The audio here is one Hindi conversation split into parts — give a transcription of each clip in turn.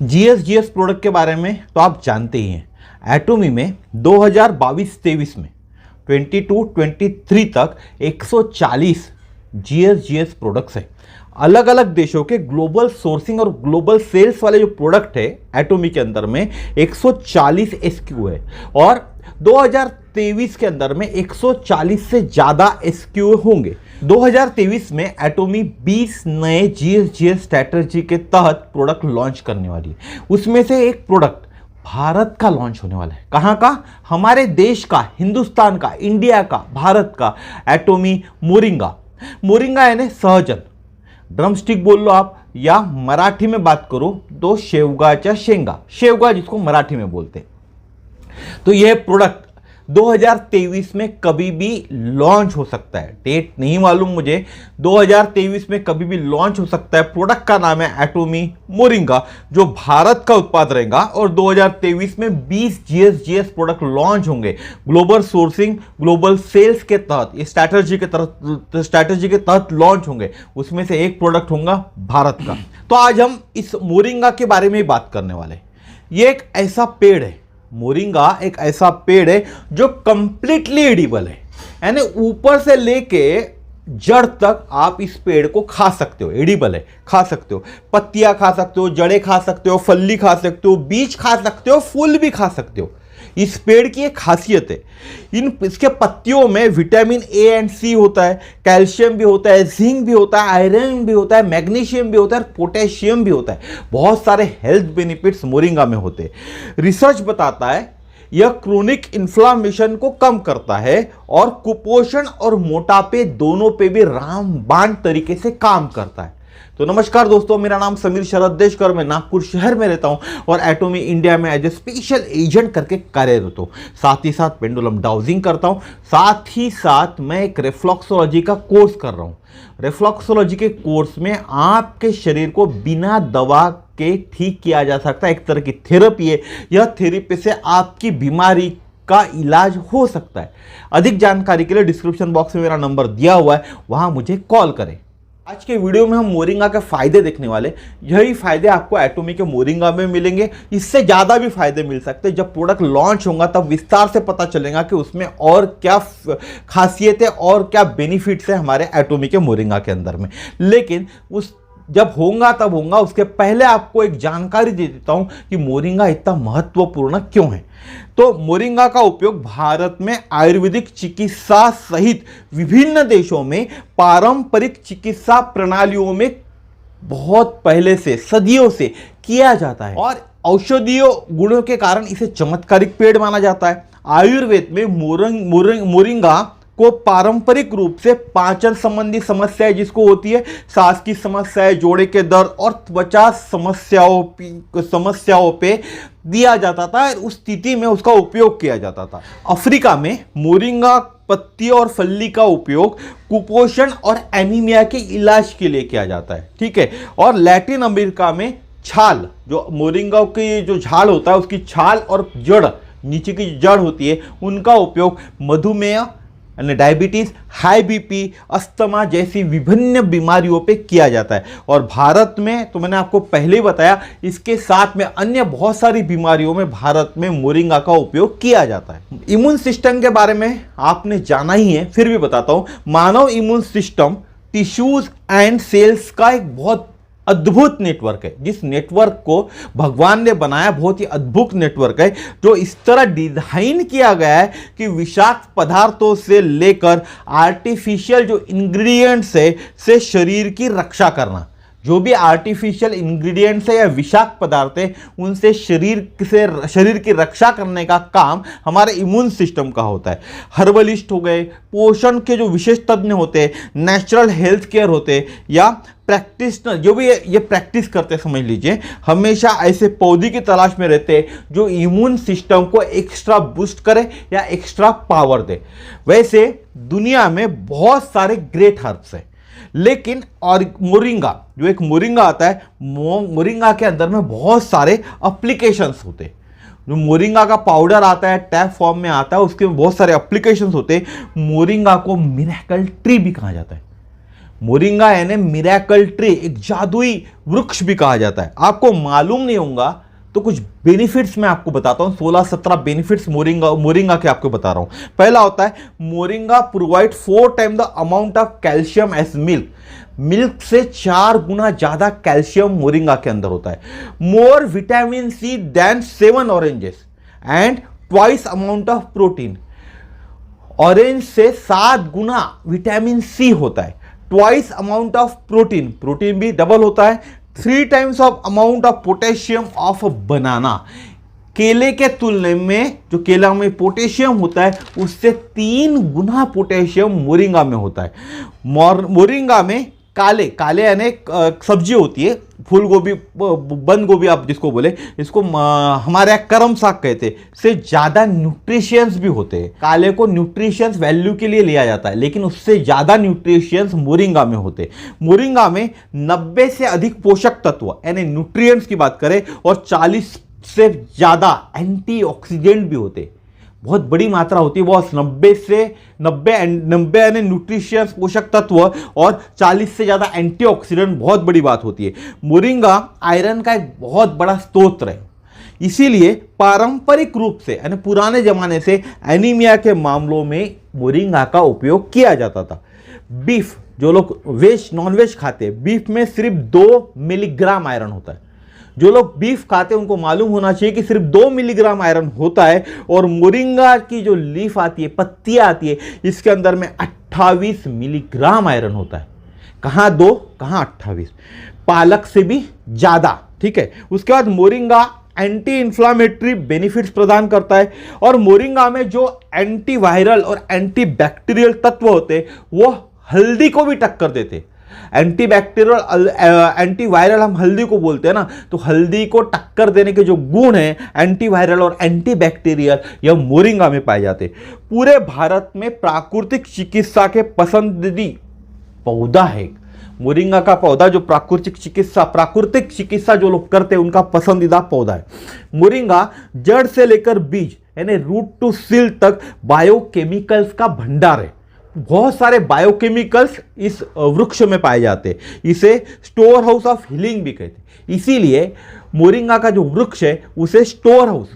जीएस प्रोडक्ट के बारे में तो आप जानते ही हैं। एटोमी में 2022-23 में 22-23 तक 140 जीएस प्रोडक्ट्स है। अलग अलग देशों के ग्लोबल सोर्सिंग और ग्लोबल सेल्स वाले जो प्रोडक्ट है एटोमी के अंदर में 140 एसक्यू है और 2023 के अंदर में 140 से ज़्यादा एसक्यू होंगे। 2023 में एटोमी 20 नए जीएस स्ट्रैटेजी के तहत प्रोडक्ट लॉन्च करने वाली है। उसमें से एक प्रोडक्ट भारत का लॉन्च होने वाला है। कहाँ का? हमारे देश का, हिंदुस्तान का, इंडिया का, भारत का एटोमी मोरिंगा। मोरिंगा यानी सहजन, ड्रमस्टिक बोल लो आप, या मराठी में बात करो तो शेवगाच्या शेंगा, शेवगा जिसको मराठी में बोलते हैं। तो यह प्रोडक्ट 2023 में कभी भी लॉन्च हो सकता है। डेट नहीं मालूम मुझे, 2023 में कभी भी लॉन्च हो सकता है। प्रोडक्ट का नाम है एटोमी मोरिंगा, जो भारत का उत्पाद रहेगा और 2023 में 20 जीएस प्रोडक्ट लॉन्च होंगे ग्लोबल सोर्सिंग ग्लोबल सेल्स के तहत। इस स्ट्रैटेजी के तहत लॉन्च होंगे। उसमें से एक प्रोडक्ट होगा भारत का। तो आज हम इस मोरिंगा के बारे में बात करने वाले। ये एक ऐसा पेड़ है, मोरिंगा एक ऐसा पेड़ है जो कंप्लीटली एडिबल है, यानी ऊपर से लेके जड़ तक आप इस पेड़ को खा सकते हो। एडिबल है, खा सकते हो, पत्तियां खा सकते हो, जड़ें खा सकते हो, फली खा सकते हो, बीज खा सकते हो, फूल भी खा सकते हो। इस पेड़ की एक खासियत है, इसके पत्तियों में विटामिन ए एंड सी होता है, कैल्शियम भी होता है, जिंक भी होता है, आयरन भी होता है, मैग्नीशियम भी होता है, पोटेशियम भी होता है। बहुत सारे हेल्थ बेनिफिट्स मोरिंगा में होते हैं। रिसर्च बताता है यह क्रोनिक इन्फ्लामेशन को कम करता है और कुपोषण और मोटापे दोनों पे भी रामबाण तरीके से काम करता है। तो नमस्कार दोस्तों, मेरा नाम समीर शरद देशकर, मैं नागपुर शहर में रहता हूं और एटोमी इंडिया में एज ए स्पेशल एजेंट करके कार्यरत हूं। साथ ही साथ पेंडुलम डाउजिंग करता हूं। साथ ही साथ मैं एक रिफ्लेक्सोलॉजी का कोर्स कर रहा हूं। रिफ्लेक्सोलॉजी के कोर्स में आपके शरीर को बिना दवा के ठीक किया जा सकता है। एक तरह की थेरेपी है। यह थेरेपी से आपकी बीमारी का इलाज हो सकता है। अधिक जानकारी के लिए डिस्क्रिप्शन बॉक्स में मेरा नंबर दिया हुआ है, वहां मुझे कॉल करें। आज के वीडियो में हम मोरिंगा के फायदे देखने वाले। यही फायदे आपको एटोमी के मोरिंगा में मिलेंगे। इससे ज़्यादा भी फायदे मिल सकते हैं। जब प्रोडक्ट लॉन्च होगा तब विस्तार से पता चलेगा कि उसमें और क्या खासियत है और क्या बेनिफिट्स है हमारे एटोमी के मोरिंगा के अंदर में। लेकिन उस जब होगा तब होगा, उसके पहले आपको एक जानकारी दे देता हूं कि मोरिंगा इतना महत्वपूर्ण क्यों है। तो मोरिंगा का उपयोग भारत में आयुर्वेदिक चिकित्सा सहित विभिन्न देशों में पारंपरिक चिकित्सा प्रणालियों में बहुत पहले से, सदियों से किया जाता है और औषधीय गुणों के कारण इसे चमत्कारिक पेड़ माना जाता है। आयुर्वेद में मोरिंगा को पारंपरिक रूप से पाचन संबंधी समस्याएं जिसको होती है, सांस की समस्याएं, जोड़े के दर्द और त्वचा समस्याओं पे दिया जाता था। उस स्थिति में उसका उपयोग किया जाता था। अफ्रीका में मोरिंगा पत्ती और फली का उपयोग कुपोषण और एनीमिया के इलाज के लिए किया जाता है, ठीक है। और लैटिन अमेरिका में छाल, जो मोरिंगा की जो झाड़ होता है उसकी छाल और जड़, नीचे की जड़ होती है, उनका उपयोग मधुमेह यानी डायबिटीज, हाई बीपी, अस्थमा जैसी विभिन्न बीमारियों पे किया जाता है। और भारत में तो मैंने आपको पहले ही बताया, इसके साथ में अन्य बहुत सारी बीमारियों में भारत में मोरिंगा का उपयोग किया जाता है। इम्यून सिस्टम के बारे में आपने जाना ही है, फिर भी बताता हूं। मानव immune system tissues and cells का एक बहुत अद्भुत नेटवर्क है। जिस नेटवर्क को भगवान ने बनाया, बहुत ही अद्भुत नेटवर्क है, जो इस तरह डिजाइन किया गया है कि विषाक्त पदार्थों से लेकर आर्टिफिशियल जो इंग्रेडिएंट्स है से शरीर की रक्षा करना। जो भी आर्टिफिशियल इंग्रेडिएंट्स है या विषाक्त पदार्थ है, उनसे शरीर की रक्षा करने का काम हमारे इम्यून सिस्टम का होता है। हर्बलिस्ट हो गए, पोषण के जो विशेष तज्ञ होते हैं, नेचुरल हेल्थ केयर होते हैं, या प्रैक्टिशनर जो भी ये प्रैक्टिस करते हैं, समझ लीजिए, हमेशा ऐसे पौधे की तलाश में रहते हैं जो इम्यून सिस्टम को एक्स्ट्रा बूस्ट करे या एक्स्ट्रा पावर दे। वैसे दुनिया में बहुत सारे ग्रेट हर्ब्स हैं, लेकिन और मोरिंगा, जो एक मोरिंगा आता है, मोरिंगा के अंदर में बहुत सारे एप्लीकेशंस होते हैं। जो मोरिंगा का पाउडर आता है, टैब फॉर्म में आता है, उसके बहुत सारे एप्लीकेशंस होते हैं। मोरिंगा को मिरेकल ट्री भी कहा जाता है। मोरिंगा यानी मिरेकल ट्री, एक जादुई वृक्ष भी कहा जाता है। आपको मालूम नहीं होगा तो कुछ बेनिफिट्स मैं आपको बताता हूं, 16-17 बेनिफिट्स मोरिंगा के आपको बता रहा हूं। पहला होता है moringa provide 4 time the amount of calcium as milk. Milk से 4 गुना ज्यादा कैल्शियम मोरिंगा के अंदर होता है। More vitamin C than 7 oranges and twice amount of protein. Orange से 7 गुना विटामिन सी होता है। Twice amount of protein, protein भी डबल होता है। 3 times of amount of potassium of banana. केले के तुलने में जो केला में पोटेशियम होता है उससे 3 गुना पोटेशियम मोरिंगा में होता है। मोरिंगा में काले यानी सब्जी होती है, फूल गोभी, बंद गोभी आप जिसको बोले, इसको हमारे यहाँ करम साग कहते हैं, से ज्यादा न्यूट्रिशियंस भी होते हैं। काले को न्यूट्रिशियंस वैल्यू के लिए लिया जाता है, लेकिन उससे ज्यादा न्यूट्रिशियंस मोरिंगा में होते हैं। मोरिंगा में 90 से अधिक पोषक तत्व यानी न्यूट्रिएंट्स की बात करें और 40 से ज्यादा एंटीऑक्सीडेंट भी होते हैं। बहुत बड़ी मात्रा होती है, बहुत 90 यानी न्यूट्रिशियस पोषक तत्व और 40 से ज्यादा एंटीऑक्सीडेंट, बहुत बड़ी बात होती है। मोरिंगा आयरन का एक बहुत बड़ा स्रोत है, इसीलिए पारंपरिक रूप से यानी पुराने जमाने से एनीमिया के मामलों में मोरिंगा का उपयोग किया जाता था। बीफ, जो लोग वेज नॉनवेज खाते हैं, बीफ में सिर्फ 2 मिलीग्राम आयरन होता है। जो लोग बीफ खाते हैं उनको मालूम होना चाहिए कि सिर्फ 2 मिलीग्राम आयरन होता है। और मोरिंगा की जो लीफ आती है, पत्तियां आती है, इसके अंदर में 28 मिलीग्राम आयरन होता है। कहां 2, कहां 28, पालक से भी ज्यादा। ठीक है, उसके बाद मोरिंगा एंटी इंफ्लामेटरी बेनिफिट्स प्रदान करता है। और मोरिंगा में जो एंटीवायरल और एंटी बैक्टीरियल तत्व होते हैं वो हल्दी को भी टक्कर देते। एंटीबैक्टीरियल एंटीवायरल हम हल्दी को बोलते हैं ना, तो हल्दी को टक्कर देने के जो गुण हैं एंटीवायरल और एंटीबैक्टीरियल, यह मोरिंगा में पाए जाते हैं। पूरे भारत में प्राकृतिक चिकित्सा के पसंदीदा पौधा है मोरिंगा का पौधा। जो प्राकृतिक चिकित्सा जो लोग करते हैं उनका पसंदीदा पौधा है मोरिंगा। जड़ से लेकर बीज यानी रूट टू सील तक बायोकेमिकल्स का भंडार है। बहुत सारे बायोकेमिकल्स इस वृक्ष में पाए जाते हैं। इसे स्टोर हाउस ऑफ हीलिंग भी कहते हैं, इसीलिए मोरिंगा का जो वृक्ष है उसे स्टोर हाउस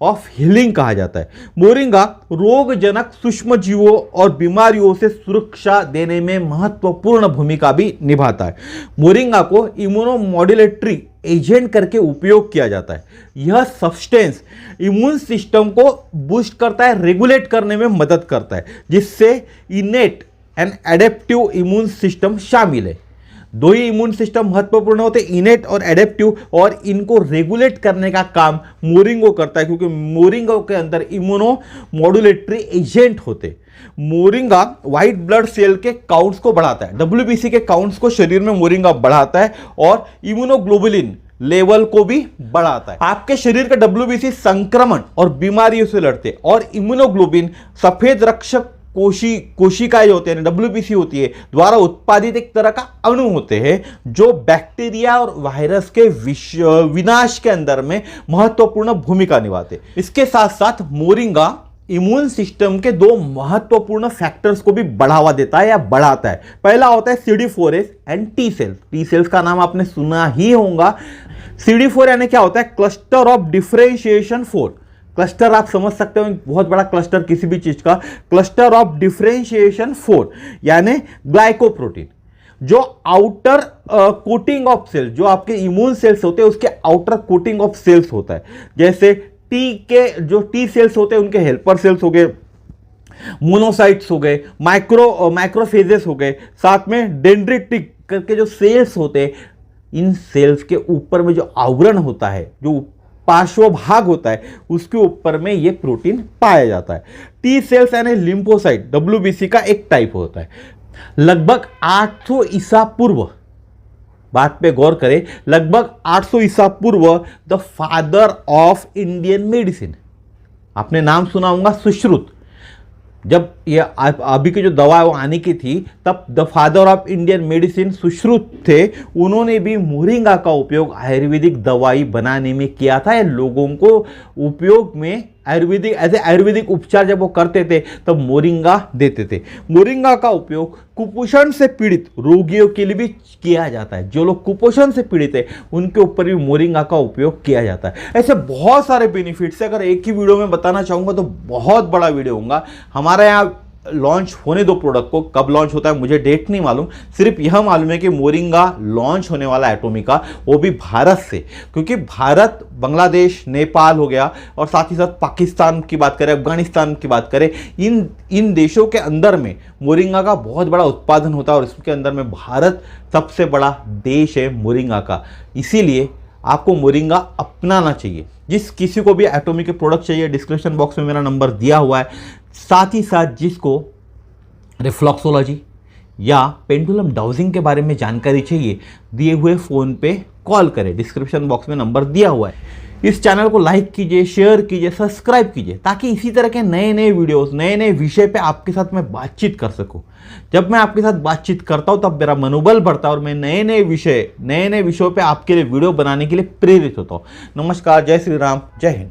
ऑफ हीलिंग कहा जाता है। मोरिंगा रोगजनक सूक्ष्म जीवों और बीमारियों से सुरक्षा देने में महत्वपूर्ण भूमिका भी निभाता है। मोरिंगा को इम्यूनोमॉड्यूलेटरी एजेंट करके उपयोग किया जाता है। यह सब्सटेंस इम्यून सिस्टम को बूस्ट करता है, रेगुलेट करने में मदद करता है, जिससे इनेट एंड एडेप्टिव इम्यून सिस्टम शामिल है। 2 ही इम्यून सिस्टम महत्वपूर्ण होते हैं, इनेट और एडेप्टिव, और इनको रेगुलेट करने का काम मोरिंगो करता है, क्योंकि मोरिंगो के अंदर इम्यूनो मॉड्यूलेटरी एजेंट होते। मोरिंगा व्हाइट ब्लड सेल के काउंट्स को बढ़ाता है, WBC के काउंट्स को शरीर में मोरिंगा बढ़ाता है और इम्यूनोग्लोबुलिन लेवल को भी बढ़ाता है। आपके शरीर का WBC संक्रमण और बीमारियों से लड़ते, और इम्यूनोग्लोबिन सफेद रक्षक कोशिकाएं होते हैं, WBC होती है, द्वारा उत्पादित एक तरह का अणु होते हैं जो बैक्टीरिया और वायरस के विनाश के अंदर में महत्वपूर्ण भूमिका निभाते। इसके साथ साथ मोरिंगा इम्यून सिस्टम के 2 महत्वपूर्ण फैक्टर्स को भी बढ़ावा देता है या बढ़ाता है। पहला होता है CD4S and T cells. T cells का नाम आपने सुना ही होगा। CD4 यानी क्या होता है? Cluster of differentiation 4। क्लस्टर आप समझ सकते हो, बहुत बड़ा क्लस्टर किसी भी चीज का, क्लस्टर ऑफ डिफरेंशिएशन 4 यानी ग्लाइकोप्रोटीन। जो आउटर कोटिंग ऑफ सेल्स, जो आपके इम्यून सेल्स होते हैं उसके आउटर कोटिंग ऑफ सेल्स होता है। जैसे टी के जो टी सेल्स होते हैं उनके हेल्पर सेल्स हो गए, मोनोसाइट्स हो गए, माइक्रोफेजेस हो गए, साथ में डेंड्रिटिक करके जो सेल्स होते हैं, इन सेल्स के ऊपर में जो आवरण होता है, जो पार्श्व भाग होता है, उसके ऊपर में ये प्रोटीन पाया जाता है। टी सेल्स यानी लिम्फोसाइट WBC का एक टाइप होता है। लगभग 800 ईसा पूर्व, बात पे गौर करें, लगभग 800 ईसा पूर्व the father of Indian medicine, आपने नाम सुना होगा सुश्रुत। जब ये अभी की जो दवा है वो आने की थी, तब the father of Indian medicine Sushruta थे। उन्होंने भी मोरिंगा का उपयोग आयुर्वेदिक दवाई बनाने में किया था, या लोगों को उपयोग में आयुर्वेदिक ऐसे आयुर्वेदिक उपचार जब वो करते थे तब मोरिंगा देते थे। मोरिंगा का उपयोग कुपोषण से पीड़ित रोगियों के लिए भी किया जाता है। जो लोग कुपोषण से पीड़ित है उनके ऊपर भी मोरिंगा का उपयोग किया जाता है। ऐसे बहुत सारे बेनिफिट्स है, अगर एक ही वीडियो में बताना चाहूँगा तो बहुत बड़ा वीडियो होगा। हमारे यहाँ लॉन्च होने दो प्रोडक्ट को, कब लॉन्च होता है मुझे डेट नहीं मालूम, सिर्फ यह मालूम है कि मोरिंगा लॉन्च होने वाला है एटॉमी का, वो भी भारत से, क्योंकि भारत, बांग्लादेश, नेपाल हो गया और साथ ही साथ पाकिस्तान की बात करें, अफगानिस्तान की बात करें, इन देशों के अंदर में मोरिंगा का बहुत बड़ा उत्पादन होता है और इसके अंदर में भारत सबसे बड़ा देश है मोरिंगा का। इसीलिए आपको मोरिंगा अपनाना चाहिए। जिस किसी को भी एटॉमी के प्रोडक्ट चाहिए, डिस्क्रिप्शन बॉक्स में मेरा नंबर दिया हुआ है। साथ ही साथ जिसको रिफ्लॉक्सोलॉजी या पेंडुलम डाउजिंग के बारे में जानकारी चाहिए, दिए हुए फ़ोन पे कॉल करें, डिस्क्रिप्शन बॉक्स में नंबर दिया हुआ है। इस चैनल को लाइक कीजिए, शेयर कीजिए, सब्सक्राइब कीजिए, ताकि इसी तरह के नए नए वीडियोस, नए नए विषय पे आपके साथ मैं बातचीत कर सकूं। जब मैं आपके साथ बातचीत करता हूं तब मेरा मनोबल बढ़ता है और मैं नए नए विषयों पे आपके लिए वीडियो बनाने के लिए प्रेरित होता हूं। नमस्कार, जय श्री राम, जय हिंद।